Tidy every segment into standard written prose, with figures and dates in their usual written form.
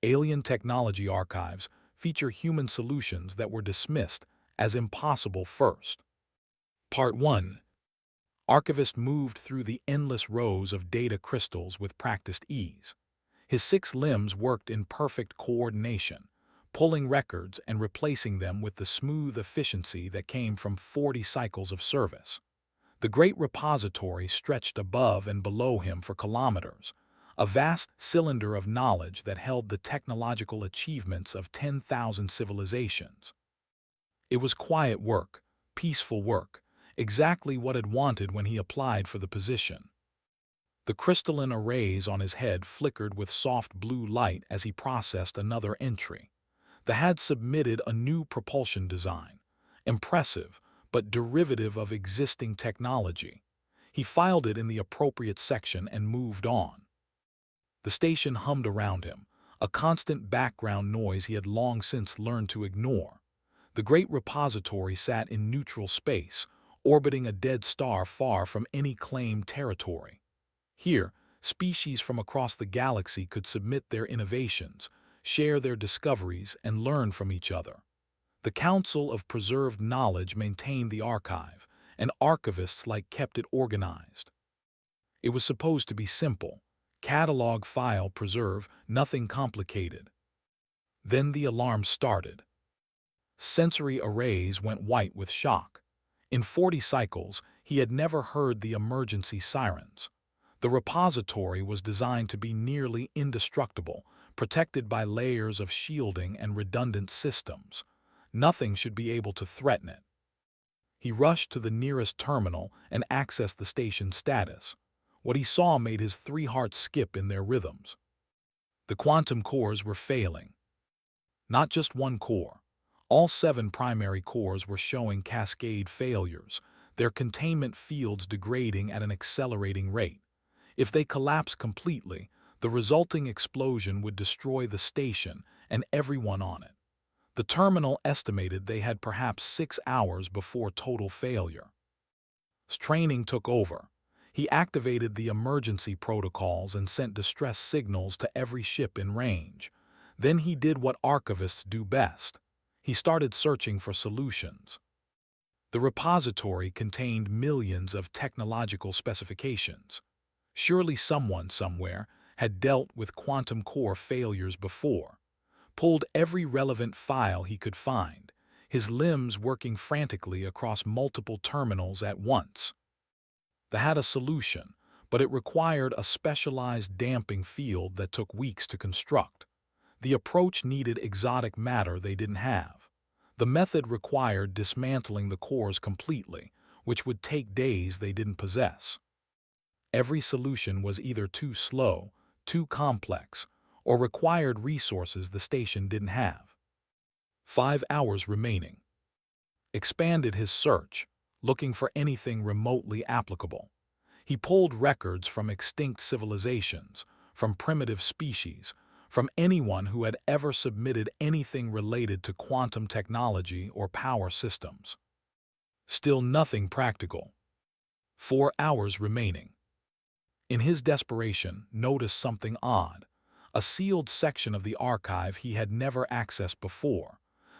Alien technology archives feature human solutions that were dismissed as impossible first. Part 1. Archivist moved through the endless rows of data crystals with practiced ease. His 6 limbs worked in perfect coordination, pulling records and replacing them with the smooth efficiency that came from 40 cycles of service. The great repository stretched above and below him for kilometers, a vast cylinder of knowledge that held the technological achievements of 10,000 civilizations. It was quiet work, peaceful work, exactly what he'd wanted when he applied for the position. The crystalline arrays on his head flickered with soft blue light as he processed another entry. The had submitted a new propulsion design, impressive but derivative of existing technology. He filed it in the appropriate section and moved on. The station hummed around him, a constant background noise he had long since learned to ignore. The great repository sat in neutral space, orbiting a dead star far from any claimed territory. Here, species from across the galaxy could submit their innovations, share their discoveries, and learn from each other. The Council of Preserved Knowledge maintained the archive, and archivists like kept it organized. It was supposed to be simple: catalog, file, preserve, nothing complicated. Then the alarm started. Sensory arrays went white with shock. In 40 cycles, he had never heard the emergency sirens. The repository was designed to be nearly indestructible, protected by layers of shielding and redundant systems. Nothing should be able to threaten it. He rushed to the nearest terminal and accessed the station's status. What he saw made his 3 hearts skip in their rhythms. The quantum cores were failing. Not just one core. All 7 primary cores were showing cascade failures, their containment fields degrading at an accelerating rate. If they collapsed completely, the resulting explosion would destroy the station and everyone on it. The terminal estimated they had perhaps 6 hours before total failure. Training took over. He activated the emergency protocols and sent distress signals to every ship in range. Then he did what archivists do best. He started searching for solutions. The repository contained millions of technological specifications. Surely someone somewhere had dealt with quantum core failures before. Pulled every relevant file he could find, his limbs working frantically across multiple terminals at once. They had a solution, but it required a specialized damping field that took weeks to construct. The approach needed exotic matter they didn't have. The method required dismantling the cores completely, which would take days they didn't possess. Every solution was either too slow, too complex, or required resources the station didn't have. 5 hours remaining. Expanded his search, looking for anything remotely applicable. He pulled records from extinct civilizations, from primitive species, from anyone who had ever submitted anything related to quantum technology or power systems. Still nothing practical. 4 hours remaining. In his desperation, noticed something odd. A sealed section of the archive he had never accessed before.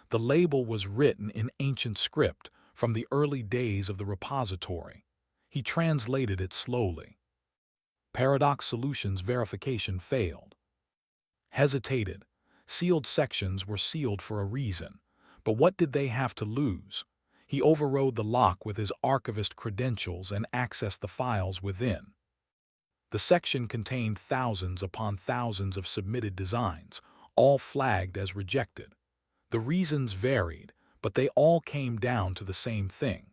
The label was written in ancient script from the early days of the repository. He translated it slowly. Paradox Solutions verification failed. Hesitated. Sealed sections were sealed for a reason. But what did they have to lose? He overrode the lock with his archivist credentials and accessed the files within. The section contained thousands upon thousands of submitted designs, all flagged as rejected. The reasons varied, but they all came down to the same thing.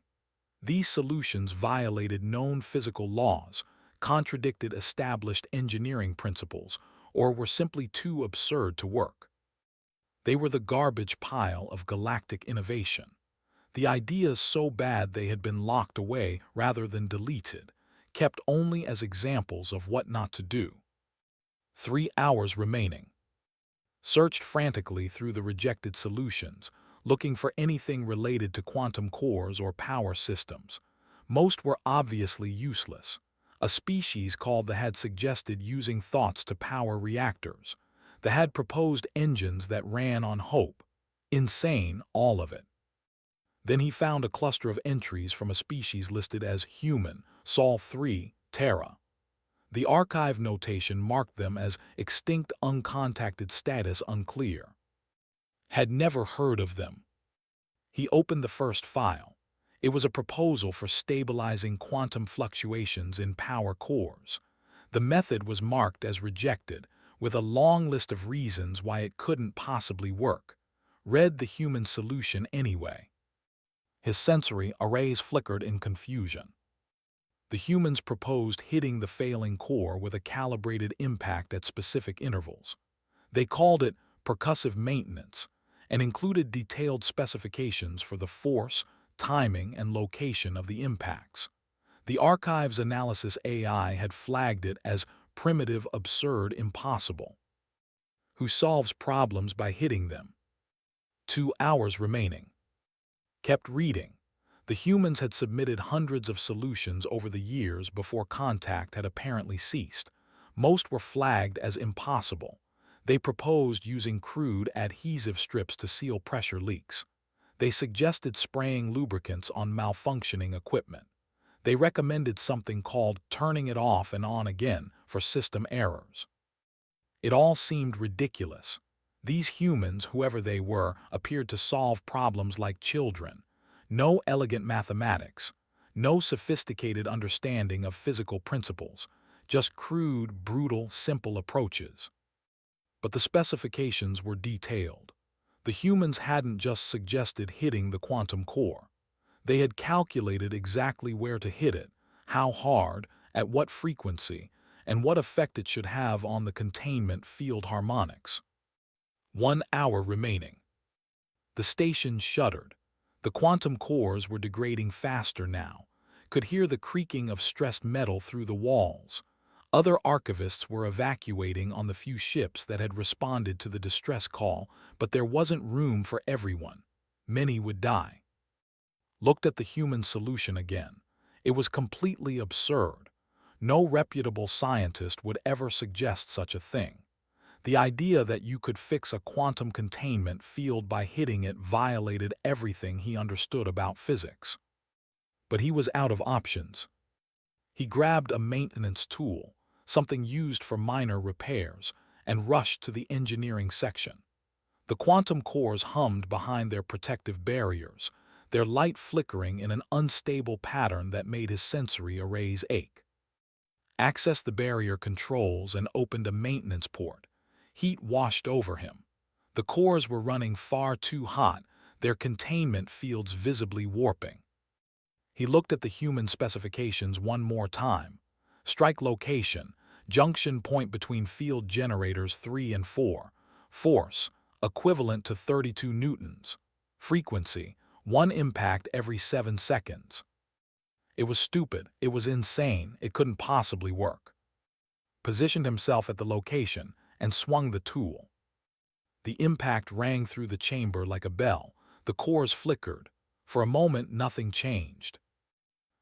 These solutions violated known physical laws, contradicted established engineering principles, or were simply too absurd to work. They were the garbage pile of galactic innovation. The ideas so bad they had been locked away rather than deleted, kept only as examples of what not to do. 3 hours remaining. Searched frantically through the rejected solutions, looking for anything related to quantum cores or power systems. Most were obviously useless. A species called the had suggested using thoughts to power reactors. They had proposed engines that ran on hope. Insane, all of it. Then he found a cluster of entries from a species listed as human, Sol 3, Terra. The archive notation marked them as extinct uncontacted status unclear. Had never heard of them. He opened the first file. It was a proposal for stabilizing quantum fluctuations in power cores. The method was marked as rejected, with a long list of reasons why it couldn't possibly work. Read the human solution anyway. His sensory arrays flickered in confusion. The humans proposed hitting the failing core with a calibrated impact at specific intervals. They called it percussive maintenance and included detailed specifications for the force, timing, and location of the impacts. The archive's analysis AI had flagged it as primitive, absurd, impossible. Who solves problems by hitting them? 2 hours remaining. Kept reading. The humans had submitted hundreds of solutions over the years before contact had apparently ceased. Most were flagged as impossible. They proposed using crude adhesive strips to seal pressure leaks. They suggested spraying lubricants on malfunctioning equipment. They recommended something called turning it off and on again for system errors. It all seemed ridiculous. These humans, whoever they were, appeared to solve problems like children. No elegant mathematics, no sophisticated understanding of physical principles, just crude, brutal, simple approaches. But the specifications were detailed. The humans hadn't just suggested hitting the quantum core. They had calculated exactly where to hit it, how hard, at what frequency, and what effect it should have on the containment field harmonics. 1 hour remaining. The station shuddered. The quantum cores were degrading faster now. Could hear the creaking of stressed metal through the walls. Other archivists were evacuating on the few ships that had responded to the distress call, but there wasn't room for everyone. Many would die. Looked at the human solution again. It was completely absurd. No reputable scientist would ever suggest such a thing. The idea that you could fix a quantum containment field by hitting it violated everything he understood about physics. But he was out of options. He grabbed a maintenance tool, something used for minor repairs, and rushed to the engineering section. The quantum cores hummed behind their protective barriers, their light flickering in an unstable pattern that made his sensory arrays ache. Accessed the barrier controls and opened a maintenance port. Heat washed over him. The cores were running far too hot, their containment fields visibly warping. He looked at the human specifications one more time. Strike location, junction point between field generators 3 and 4. Force, equivalent to 32 newtons. Frequency, 1 impact every 7 seconds. It was stupid, it was insane, it couldn't possibly work. Positioned himself at the location and swung the tool. The impact rang through the chamber like a bell. The cores flickered. For a moment, nothing changed.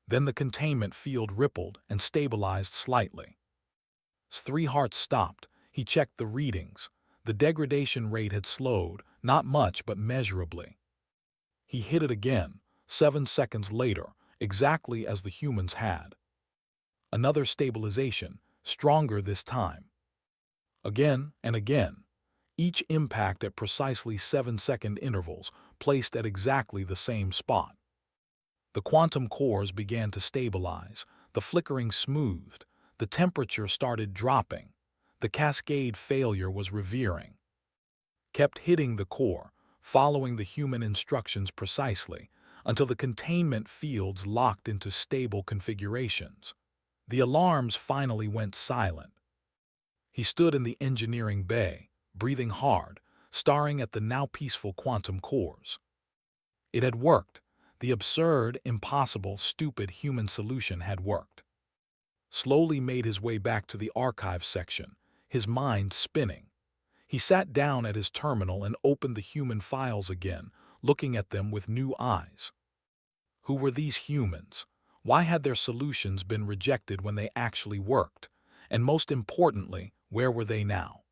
Then the containment field rippled and stabilized slightly. His 3 hearts stopped. He checked the readings. The degradation rate had slowed, not much but measurably. He hit it again, 7 seconds later, exactly as the humans had. Another stabilization, stronger this time. Again and again, each impact at precisely 7-second intervals, placed at exactly the same spot. The quantum cores began to stabilize, the flickering smoothed, the temperature started dropping, the cascade failure was revering. Kept hitting the core, following the human instructions precisely, until the containment fields locked into stable configurations. The alarms finally went silent. He stood in the engineering bay, breathing hard, staring at the now peaceful quantum cores. It had worked. The absurd, impossible, stupid human solution had worked. Slowly made his way back to the archive section, his mind spinning. He sat down at his terminal and opened the human files again, looking at them with new eyes. Who were these humans? Why had their solutions been rejected when they actually worked? And most importantly, where were they now?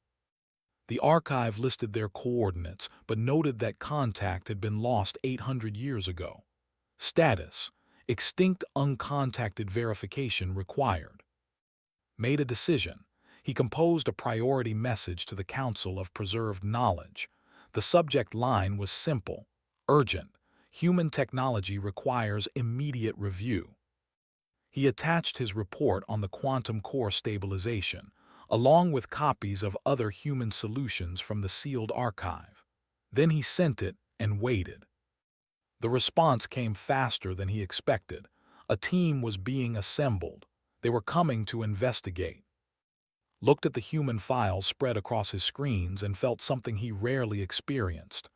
The archive listed their coordinates, but noted that contact had been lost 800 years ago. Status: extinct uncontacted verification required. Made a decision. He composed a priority message to the Council of Preserved Knowledge. The subject line was simple, urgent. Human technology requires immediate review. He attached his report on the quantum core stabilization, along with copies of other human solutions from the sealed archive. Then he sent it and waited. The response came faster than he expected. A team was being assembled. They were coming to investigate. Looked at the human files spread across his screens and felt something he rarely experienced.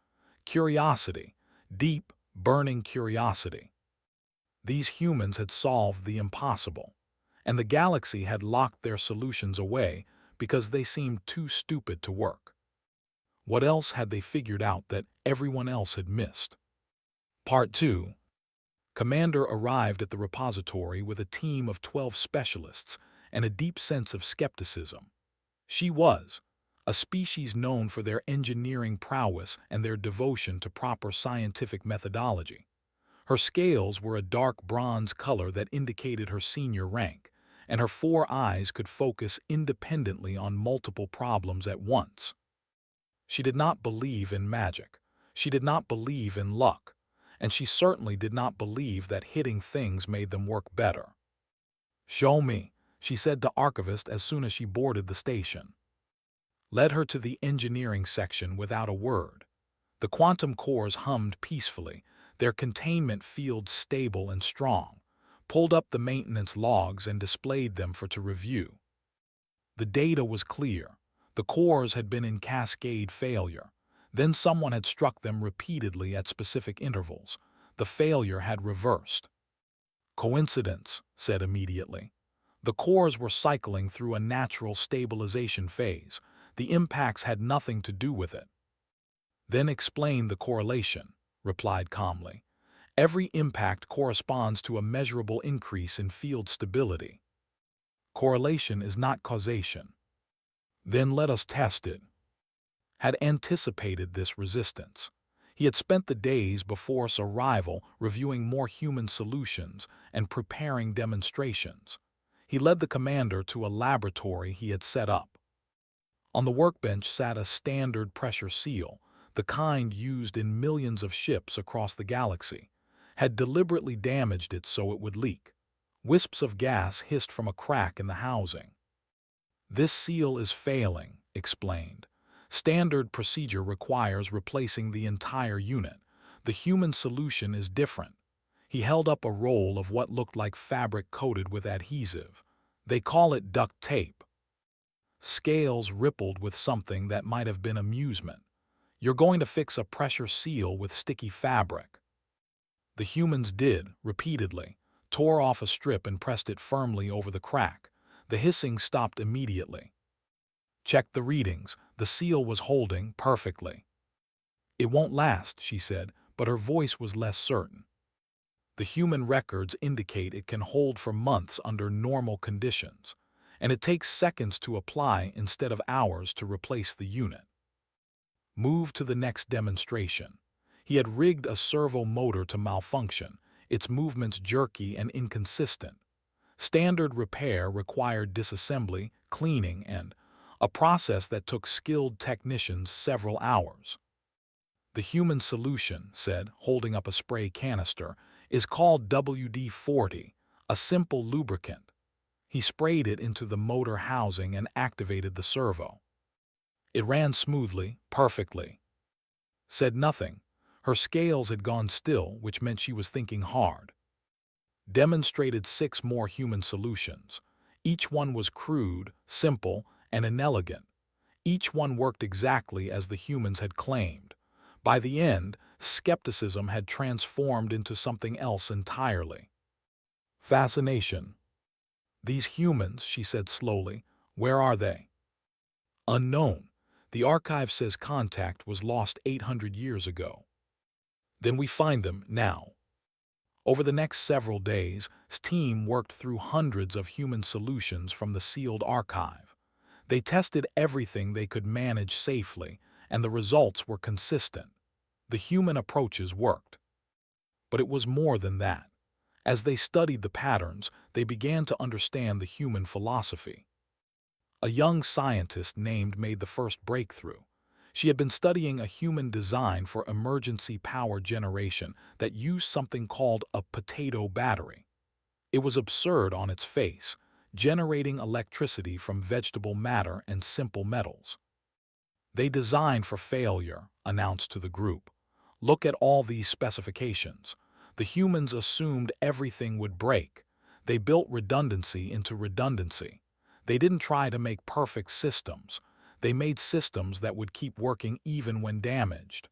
Curiosity, deep, burning curiosity. These humans had solved the impossible, and the galaxy had locked their solutions away because they seemed too stupid to work. What else had they figured out that everyone else had missed? Part 2. Commander arrived at the repository with a team of 12 specialists and a deep sense of skepticism. She was a species known for their engineering prowess and their devotion to proper scientific methodology. Her scales were a dark bronze color that indicated her senior rank, and her 4 eyes could focus independently on multiple problems at once. She did not believe in magic. She did not believe in luck. And she certainly did not believe that hitting things made them work better. "Show me," she said to Archivist as soon as she boarded the station. Led her to the engineering section without a word. The quantum cores hummed peacefully, their containment fields stable and strong, pulled up the maintenance logs and displayed them to review. The data was clear. The cores had been in cascade failure. Then someone had struck them repeatedly at specific intervals. The failure had reversed. Coincidence, said immediately. The cores were cycling through a natural stabilization phase. The impacts had nothing to do with it. Then explain the correlation, replied calmly. Every impact corresponds to a measurable increase in field stability. Correlation is not causation. Then let us test it. Had anticipated this resistance. He had spent the days before his arrival reviewing more human solutions and preparing demonstrations. He led the commander to a laboratory he had set up. On the workbench sat a standard pressure seal, the kind used in millions of ships across the galaxy. Had deliberately damaged it so it would leak. Wisps of gas hissed from a crack in the housing. This seal is failing, explained. Standard procedure requires replacing the entire unit. The human solution is different. He held up a roll of what looked like fabric coated with adhesive. They call it duct tape. Scales rippled with something that might have been amusement. You're going to fix a pressure seal with sticky fabric. The humans did, repeatedly, tore off a strip and pressed it firmly over the crack. The hissing stopped immediately. Checked the readings. The seal was holding perfectly. It won't last, she said, but her voice was less certain. The human records indicate it can hold for months under normal conditions, and it takes seconds to apply instead of hours to replace the unit. Move to the next demonstration. He had rigged a servo motor to malfunction, its movements jerky and inconsistent. Standard repair required disassembly, cleaning, and a process that took skilled technicians several hours. The human solution, said, holding up a spray canister, is called WD-40, a simple lubricant. He sprayed it into the motor housing and activated the servo. It ran smoothly, perfectly. Said nothing. Her scales had gone still, which meant she was thinking hard. Demonstrated 6 more human solutions. Each one was crude, simple, and inelegant. Each one worked exactly as the humans had claimed. By the end, skepticism had transformed into something else entirely. Fascination. These humans, she said slowly, where are they? Unknown. The archive says contact was lost 800 years ago. Then we find them now. Over the next several days, his team worked through hundreds of human solutions from the sealed archive. They tested everything they could manage safely, and the results were consistent. The human approaches worked. But it was more than that. As they studied the patterns, they began to understand the human philosophy. A young scientist named made the first breakthrough. She had been studying a human design for emergency power generation that used something called a potato battery. It was absurd on its face, generating electricity from vegetable matter and simple metals. They designed for failure, announced to the group. Look at all these specifications. The humans assumed everything would break. They built redundancy into redundancy. They didn't try to make perfect systems. They made systems that would keep working even when damaged.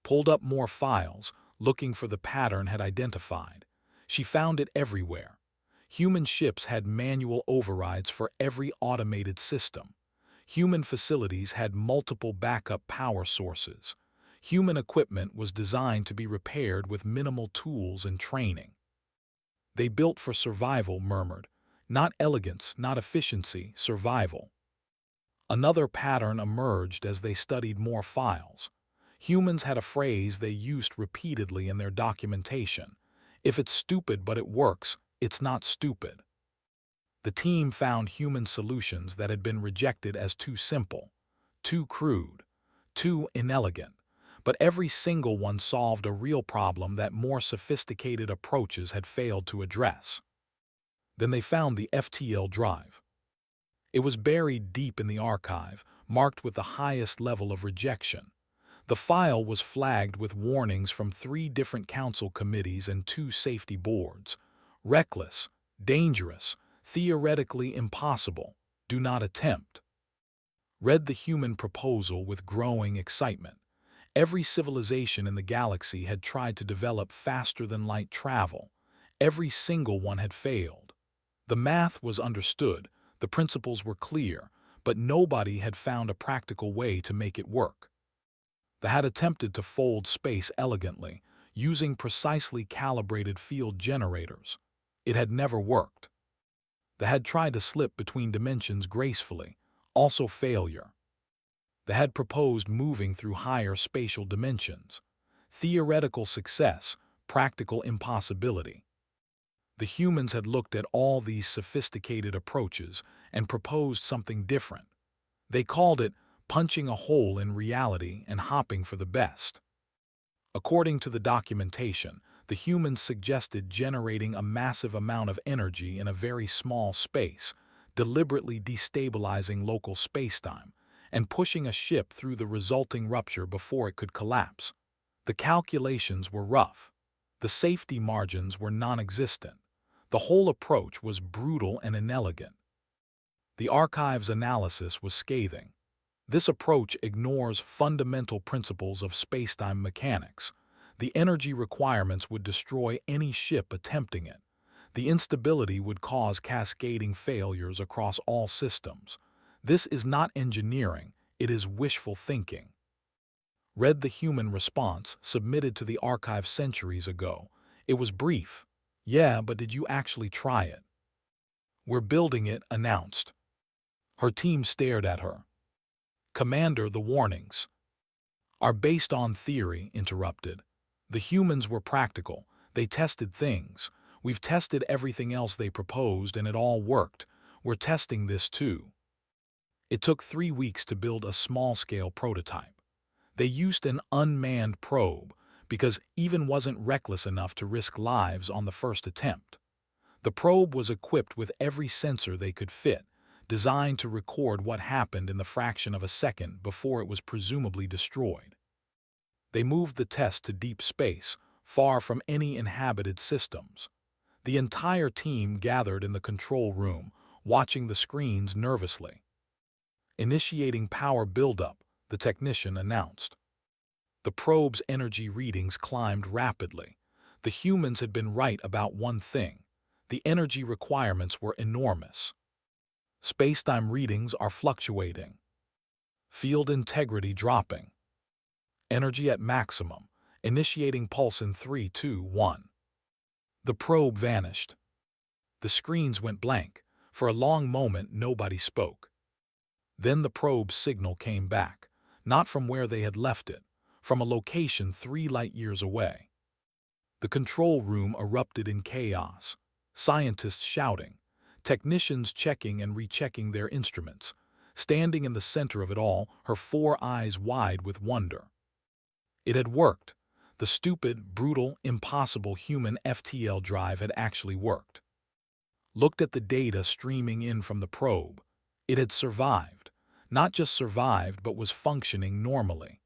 Pulled up more files, looking for the pattern had identified. She found it everywhere. Human ships had manual overrides for every automated system. Human facilities had multiple backup power sources. Human equipment was designed to be repaired with minimal tools and training. They built for survival, murmured. Not elegance, not efficiency, survival. Another pattern emerged as they studied more files. Humans had a phrase they used repeatedly in their documentation. If it's stupid but it works, it's not stupid. The team found human solutions that had been rejected as too simple, too crude, too inelegant, but every single one solved a real problem that more sophisticated approaches had failed to address. Then they found the FTL drive. It was buried deep in the archive, marked with the highest level of rejection. The file was flagged with warnings from 3 different council committees and 2 safety boards. Reckless, dangerous, theoretically impossible, do not attempt. Read the human proposal with growing excitement. Every civilization in the galaxy had tried to develop faster-than-light travel. Every single one had failed. The math was understood, the principles were clear, but nobody had found a practical way to make it work. They had attempted to fold space elegantly, using precisely calibrated field generators. It had never worked. They had tried to slip between dimensions gracefully, also failure. They had proposed moving through higher spatial dimensions. Theoretical success, practical impossibility. The humans had looked at all these sophisticated approaches and proposed something different. They called it punching a hole in reality and hopping for the best. According to the documentation, the humans suggested generating a massive amount of energy in a very small space, deliberately destabilizing local spacetime, and pushing a ship through the resulting rupture before it could collapse. The calculations were rough. The safety margins were non-existent. The whole approach was brutal and inelegant. The archive's analysis was scathing. This approach ignores fundamental principles of spacetime mechanics. The energy requirements would destroy any ship attempting it. The instability would cause cascading failures across all systems. This is not engineering, it is wishful thinking. Read the human response submitted to the archive centuries ago. It was brief. Yeah, but did you actually try it? We're building it, announced. Her team stared at her. Commander, the warnings are based on theory, interrupted. The humans were practical. They tested things. We've tested everything else they proposed and it all worked. We're testing this too. It took 3 weeks to build a small-scale prototype. They used an unmanned probe because even wasn't reckless enough to risk lives on the first attempt. The probe was equipped with every sensor they could fit, designed to record what happened in the fraction of a second before it was presumably destroyed. They moved the test to deep space, far from any inhabited systems. The entire team gathered in the control room, watching the screens nervously. Initiating power buildup, the technician announced. The probe's energy readings climbed rapidly. The humans had been right about one thing. The energy requirements were enormous. Spacetime readings are fluctuating. Field integrity dropping. Energy at maximum. Initiating pulse in 3, 2, 1. The probe vanished. The screens went blank. For a long moment, nobody spoke. Then the probe's signal came back, not from where they had left it, from a location 3 light-years away. The control room erupted in chaos, scientists shouting, technicians checking and rechecking their instruments. Standing in the center of it all, her 4 eyes wide with wonder. It had worked. The stupid, brutal, impossible human FTL drive had actually worked. Looked at the data streaming in from the probe. It had survived. Not just survived, but was functioning normally.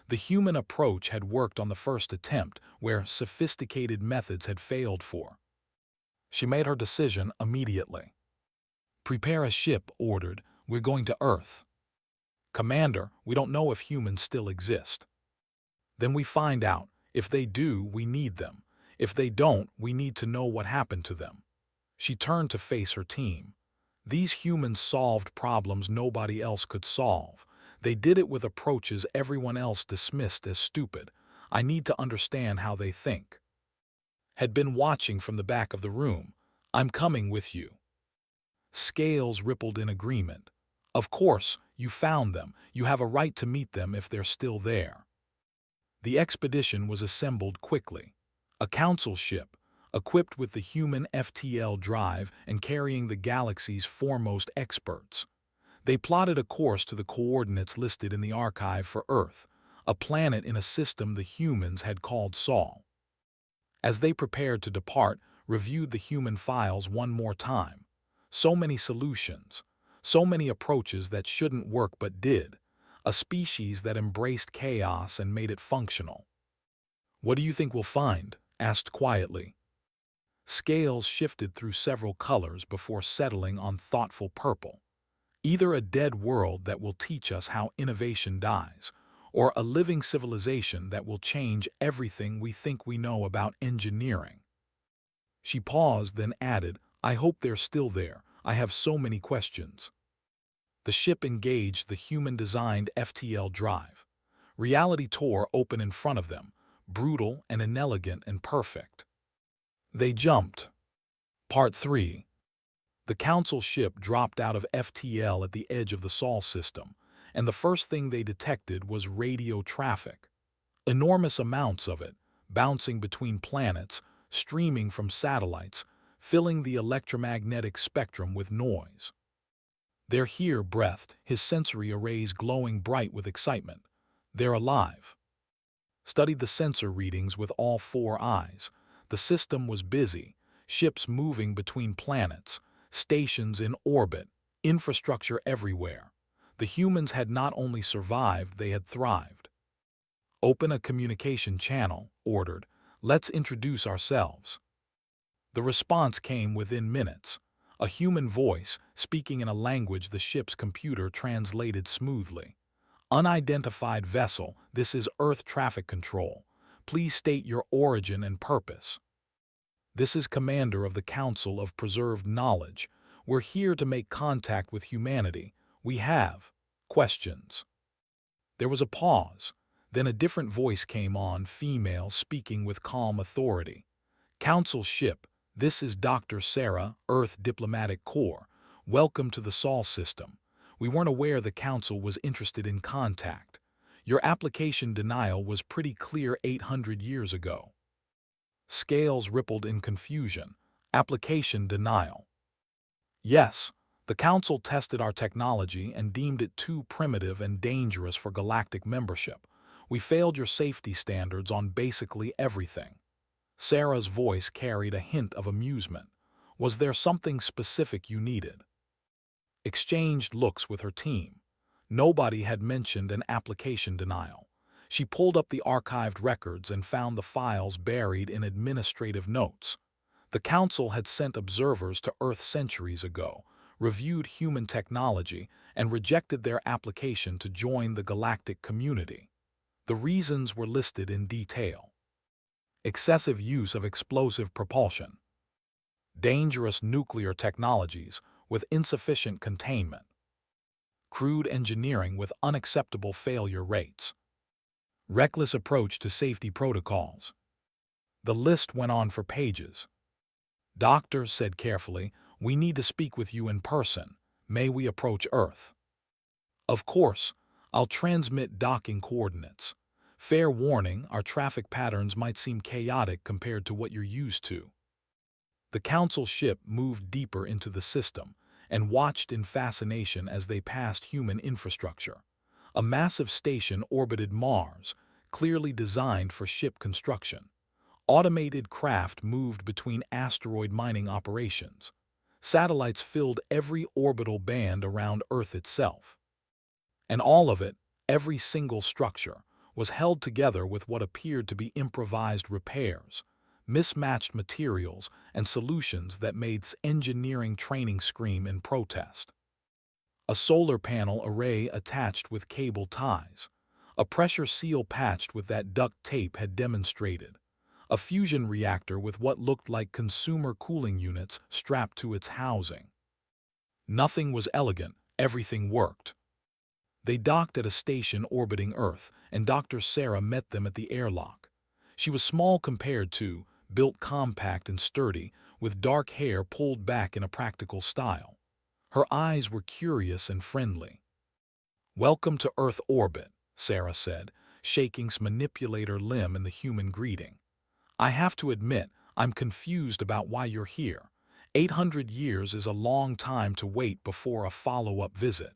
The human approach had worked on the first attempt, where sophisticated methods had failed for. She made her decision immediately. "Prepare a ship," ordered. "We're going to Earth." "Commander, we don't know if humans still exist." "Then we find out. If they do, we need them. If they don't, we need to know what happened to them." She turned to face her team. These humans solved problems nobody else could solve. They did it with approaches everyone else dismissed as stupid. I need to understand how they think. Had been watching from the back of the room. "I'm coming with you." Scales rippled in agreement. "Of course, you found them. You have a right to meet them if they're still there." The expedition was assembled quickly. A council ship, equipped with the human FTL drive and carrying the galaxy's foremost experts. They plotted a course to the coordinates listed in the archive for Earth, a planet in a system the humans had called Sol. As they prepared to depart, reviewed the human files one more time. So many solutions, so many approaches that shouldn't work but did. A species that embraced chaos and made it functional. "What do you think we'll find?" asked quietly. Scales shifted through several colors before settling on thoughtful purple. Either a dead world that will teach us how innovation dies, or a living civilization that will change everything we think we know about engineering. She paused, then added, "I hope they're still there. I have so many questions." The ship engaged the human-designed FTL drive. Reality tore open in front of them, brutal and inelegant and perfect. They jumped. Part 3. The Council ship dropped out of FTL at the edge of the Sol system, and the first thing they detected was radio traffic. Enormous amounts of it, bouncing between planets, streaming from satellites, filling the electromagnetic spectrum with noise. "They're here," breathed, his sensory arrays glowing bright with excitement. "They're alive." Studied the sensor readings with all 4 eyes. The system was busy, ships moving between planets, stations in orbit, infrastructure everywhere. The humans had not only survived, they had thrived. "Open a communication channel," ordered. "Let's introduce ourselves." The response came within minutes. A human voice, speaking in a language the ship's computer translated smoothly. "Unidentified vessel, this is Earth Traffic Control. Please state your origin and purpose." "This is Commander of the Council of Preserved Knowledge. We're here to make contact with humanity. We have questions." There was a pause. Then a different voice came on, female, speaking with calm authority. "Council ship, this is Dr. Sarah, Earth Diplomatic Corps. Welcome to the Sol system. We weren't aware the Council was interested in contact. Your application denial was pretty clear 800 years ago." Scales rippled in confusion. "Application denial?" "Yes. The Council tested our technology and deemed it too primitive and dangerous for galactic membership. We failed your safety standards on basically everything." Sarah's voice carried a hint of amusement. "Was there something specific you needed?" Exchanged looks with her team. Nobody had mentioned an application denial. She pulled up the archived records and found the files buried in administrative notes. The Council had sent observers to Earth centuries ago, reviewed human technology, and rejected their application to join the galactic community. The reasons were listed in detail. Excessive use of explosive propulsion. Dangerous nuclear technologies with insufficient containment. Crude engineering with unacceptable failure rates. Reckless approach to safety protocols. The list went on for pages. "Doctor," said carefully, "we need to speak with you in person. May we approach Earth?" Of course, I'll transmit docking coordinates. Fair warning, our traffic patterns might seem chaotic compared to what you're used to. The Council ship moved deeper into the system and watched in fascination as they passed human infrastructure. A massive station orbited Mars, clearly designed for ship construction. Automated craft moved between asteroid mining operations. Satellites filled every orbital band around Earth itself. And all of it, every single structure, was held together with what appeared to be improvised repairs, mismatched materials, and solutions that made engineering training scream in protest. A solar panel array attached with cable ties. A pressure seal patched with that duct tape had demonstrated. A fusion reactor with what looked like consumer cooling units strapped to its housing. Nothing was elegant, everything worked. They docked at a station orbiting Earth, and Dr. Sarah met them at the airlock. She was small compared to, built compact and sturdy, with dark hair pulled back in a practical style. Her eyes were curious and friendly. "Welcome to Earth orbit," Sarah said, shaking some manipulator limb in the human greeting. "I have to admit, I'm confused about why you're here. 800 years is a long time to wait before a follow-up visit."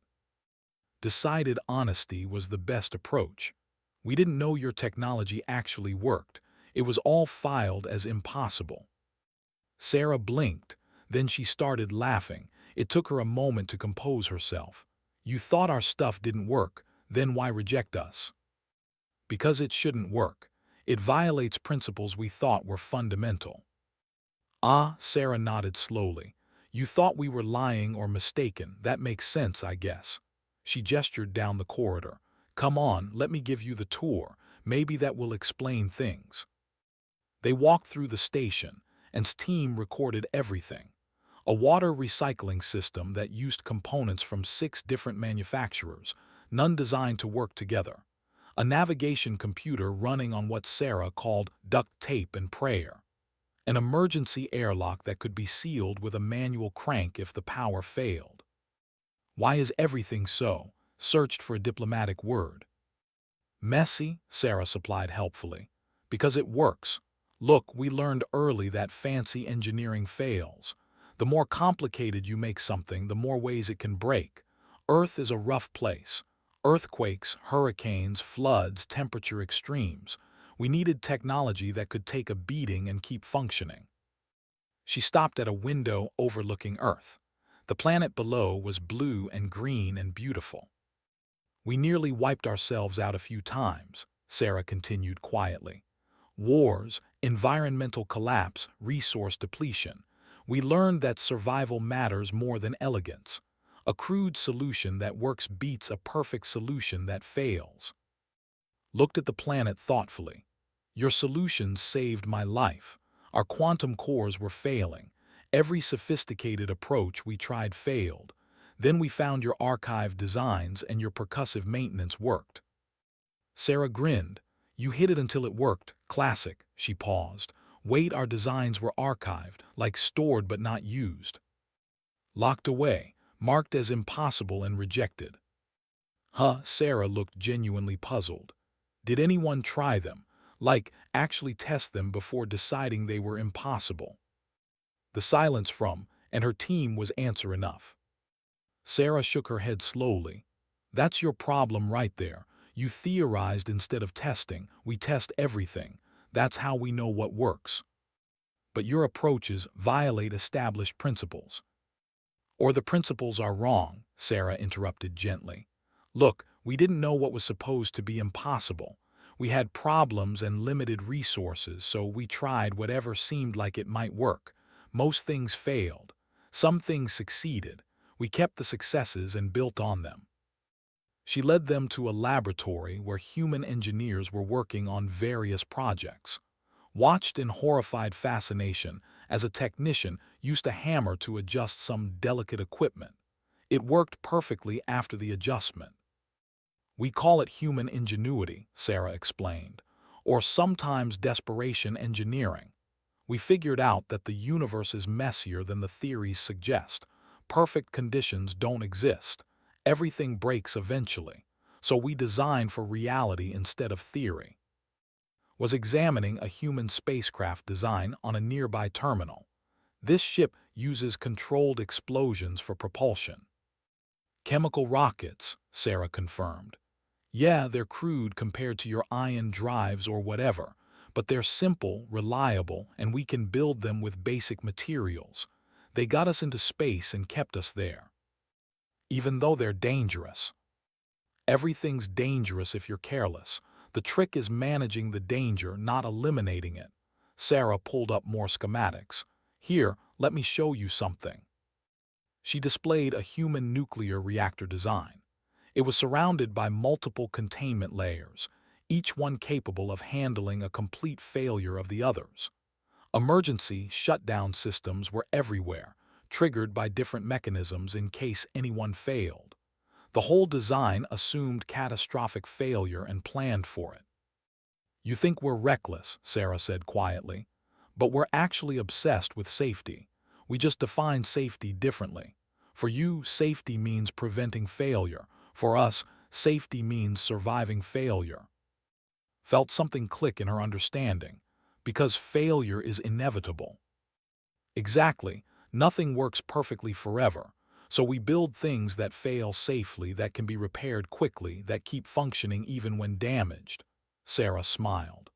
Decided honesty was the best approach. "We didn't know your technology actually worked. It was all filed as impossible." Sarah blinked, then she started laughing. It took her a moment to compose herself. "You thought our stuff didn't work, then why reject us?" "Because it shouldn't work. It violates principles we thought were fundamental." "Ah," Sarah nodded slowly. "You thought we were lying or mistaken. That makes sense, I guess." She gestured down the corridor. "Come on, let me give you the tour. Maybe that will explain things." They walked through the station, and team recorded everything. A water recycling system that used components from 6 different manufacturers, none designed to work together. A navigation computer running on what Sarah called duct tape and prayer. An emergency airlock that could be sealed with a manual crank if the power failed. "Why is everything so?" Searched for a diplomatic word. "Messy," Sarah supplied helpfully. "Because it works. Look, we learned early that fancy engineering fails. The more complicated you make something, the more ways it can break. Earth is a rough place. Earthquakes, hurricanes, floods, temperature extremes. We needed technology that could take a beating and keep functioning." She stopped at a window overlooking Earth. The planet below was blue and green and beautiful. "We nearly wiped ourselves out a few times," Sarah continued quietly. "Wars, environmental collapse, resource depletion. We learned that survival matters more than elegance. A crude solution that works beats a perfect solution that fails." Looked at the planet thoughtfully. "Your solutions saved my life. Our quantum cores were failing. Every sophisticated approach we tried failed. Then we found your archived designs and your percussive maintenance worked." Sarah grinned. "You hid it until it worked. Classic." She paused. "Wait, our designs were archived, like stored but not used. Locked away, marked as impossible and rejected." "Huh?" Sarah looked genuinely puzzled. "Did anyone try them? Like, actually test them before deciding they were impossible?" The silence from, and her team was answer enough. Sarah shook her head slowly. "That's your problem right there. You theorized instead of testing. We test everything. That's how we know what works. But your approaches violate established principles." "Or the principles are wrong," Sarah interrupted gently. "Look, we didn't know what was supposed to be impossible. We had problems and limited resources, so we tried whatever seemed like it might work. Most things failed. Some things succeeded. We kept the successes and built on them." She led them to a laboratory where human engineers were working on various projects. Watched in horrified fascination as a technician used a hammer to adjust some delicate equipment. It worked perfectly after the adjustment. "We call it human ingenuity," Sarah explained, "or sometimes desperation engineering. We figured out that the universe is messier than the theories suggest. Perfect conditions don't exist. Everything breaks eventually, so we design for reality instead of theory. Was examining a human spacecraft design on a nearby terminal. This ship uses controlled explosions for propulsion. Chemical rockets, Sarah confirmed. Yeah, they're crude compared to your ion drives or whatever, but they're simple, reliable, and we can build them with basic materials. They got us into space and kept us there. Even though they're dangerous. Everything's dangerous if you're careless. The trick is managing the danger, not eliminating it. Sarah pulled up more schematics. Here, let me show you something. She displayed a human nuclear reactor design. It was surrounded by multiple containment layers, each one capable of handling a complete failure of the others. Emergency shutdown systems were everywhere, triggered by different mechanisms in case anyone failed. The whole design assumed catastrophic failure and planned for it. You think we're reckless, Sarah said quietly, but we're actually obsessed with safety. We just define safety differently. For you, safety means preventing failure. For us, safety means surviving failure. Felt something click in her understanding, because failure is inevitable. Exactly, nothing works perfectly forever, so we build things that fail safely, that can be repaired quickly, that keep functioning even when damaged. Sarah smiled.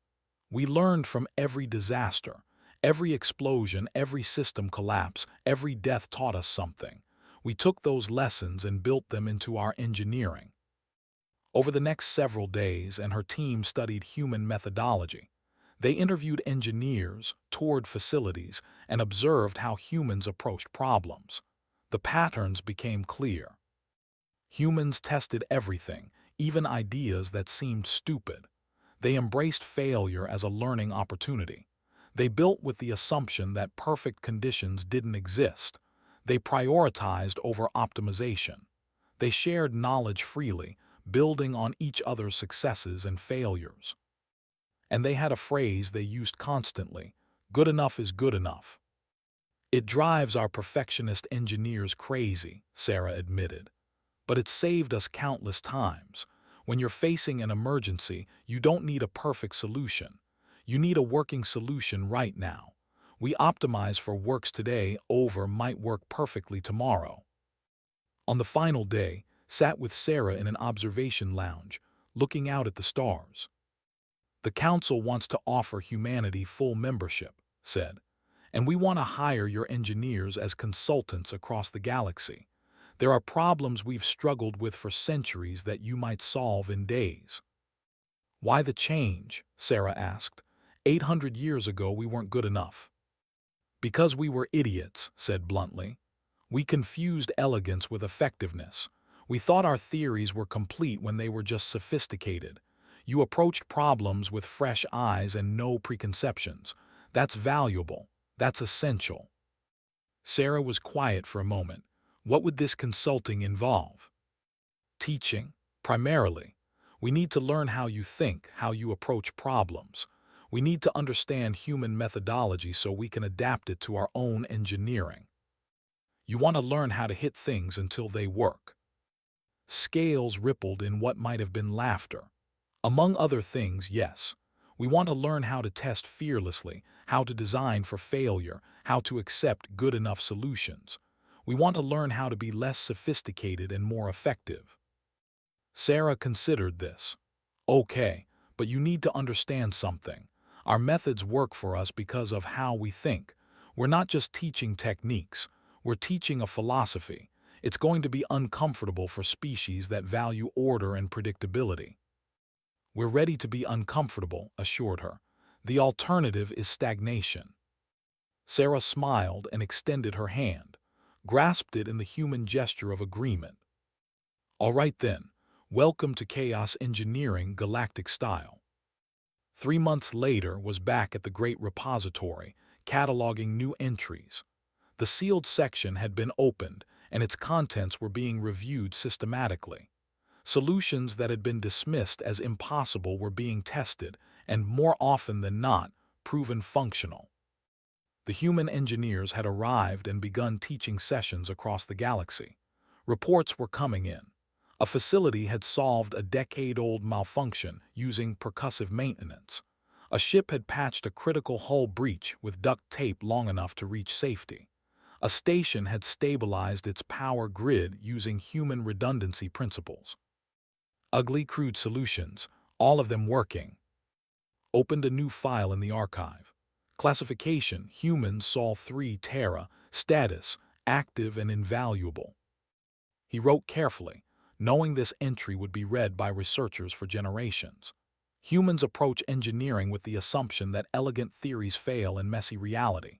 We learned from every disaster, every explosion, every system collapse, every death taught us something. We took those lessons and built them into our engineering. Over the next several days, and her team studied human methodology. They interviewed engineers, toured facilities, and observed how humans approached problems. The patterns became clear. Humans tested everything, even ideas that seemed stupid. They embraced failure as a learning opportunity. They built with the assumption that perfect conditions didn't exist. They prioritized over optimization. They shared knowledge freely, building on each other's successes and failures. And they had a phrase they used constantly: good enough is good enough. It drives our perfectionist engineers crazy, Sarah admitted. But it saved us countless times. When you're facing an emergency, you don't need a perfect solution. You need a working solution right now. We optimize for works today over might work perfectly tomorrow. On the final day, sat with Sarah in an observation lounge, looking out at the stars. The council wants to offer humanity full membership, said, and we want to hire your engineers as consultants across the galaxy. There are problems we've struggled with for centuries that you might solve in days. Why the change? Sarah asked. 800 years ago we weren't good enough. Because we were idiots, said bluntly. We confused elegance with effectiveness. We thought our theories were complete when they were just sophisticated. You approached problems with fresh eyes and no preconceptions. That's valuable. That's essential. Sarah was quiet for a moment. What would this consulting involve? Teaching, primarily. We need to learn how you think, how you approach problems. We need to understand human methodology so we can adapt it to our own engineering. You want to learn how to hit things until they work. Scales rippled in what might have been laughter. Among other things, yes. We want to learn how to test fearlessly, how to design for failure, how to accept good enough solutions. We want to learn how to be less sophisticated and more effective. Sarah considered this. Okay, but you need to understand something. Our methods work for us because of how we think. We're not just teaching techniques. We're teaching a philosophy. It's going to be uncomfortable for species that value order and predictability. We're ready to be uncomfortable, assured her. The alternative is stagnation. Sarah smiled and extended her hand, grasped it in the human gesture of agreement. All right then, welcome to Chaos Engineering Galactic Style. 3 months later was back at the Great Repository, cataloging new entries. The sealed section had been opened, and its contents were being reviewed systematically. Solutions that had been dismissed as impossible were being tested, and more often than not, proven functional. The human engineers had arrived and begun teaching sessions across the galaxy. Reports were coming in. A facility had solved a decade-old malfunction using percussive maintenance. A ship had patched a critical hull breach with duct tape long enough to reach safety. A station had stabilized its power grid using human redundancy principles. Ugly, crude solutions, all of them working. Opened a new file in the archive. Classification: humans Sol 3 Terra. Status: active and invaluable. He wrote carefully, knowing this entry would be read by researchers for generations. Humans approach engineering with the assumption that elegant theories fail in messy reality.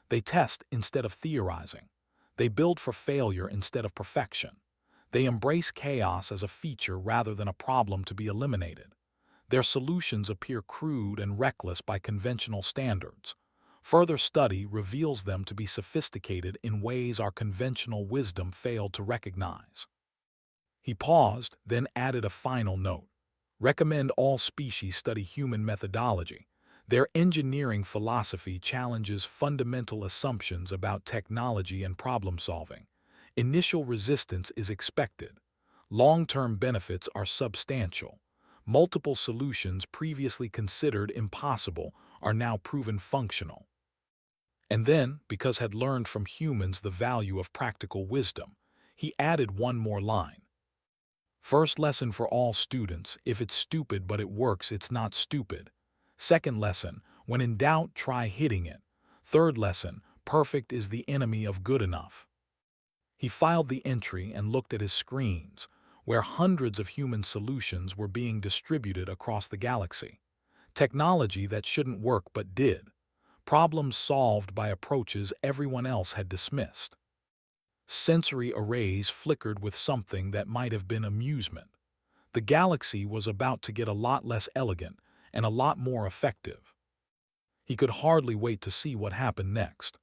They test instead of theorizing. They build for failure instead of perfection. They embrace chaos as a feature rather than a problem to be eliminated. Their solutions appear crude and reckless by conventional standards. Further study reveals them to be sophisticated in ways our conventional wisdom failed to recognize. He paused, then added a final note. Recommend all species study human methodology. Their engineering philosophy challenges fundamental assumptions about technology and problem solving. Initial resistance is expected. Long-term benefits are substantial. Multiple solutions previously considered impossible are now proven functional. And then, because had learned from humans the value of practical wisdom, he added one more line. First lesson for all students: if it's stupid but it works, it's not stupid. Second lesson: when in doubt, try hitting it. Third lesson: perfect is the enemy of good enough. He filed the entry and looked at his screens, where hundreds of human solutions were being distributed across the galaxy. Technology that shouldn't work but did. Problems solved by approaches everyone else had dismissed. Sensory arrays flickered with something that might have been amusement. The galaxy was about to get a lot less elegant and a lot more effective. He could hardly wait to see what happened next.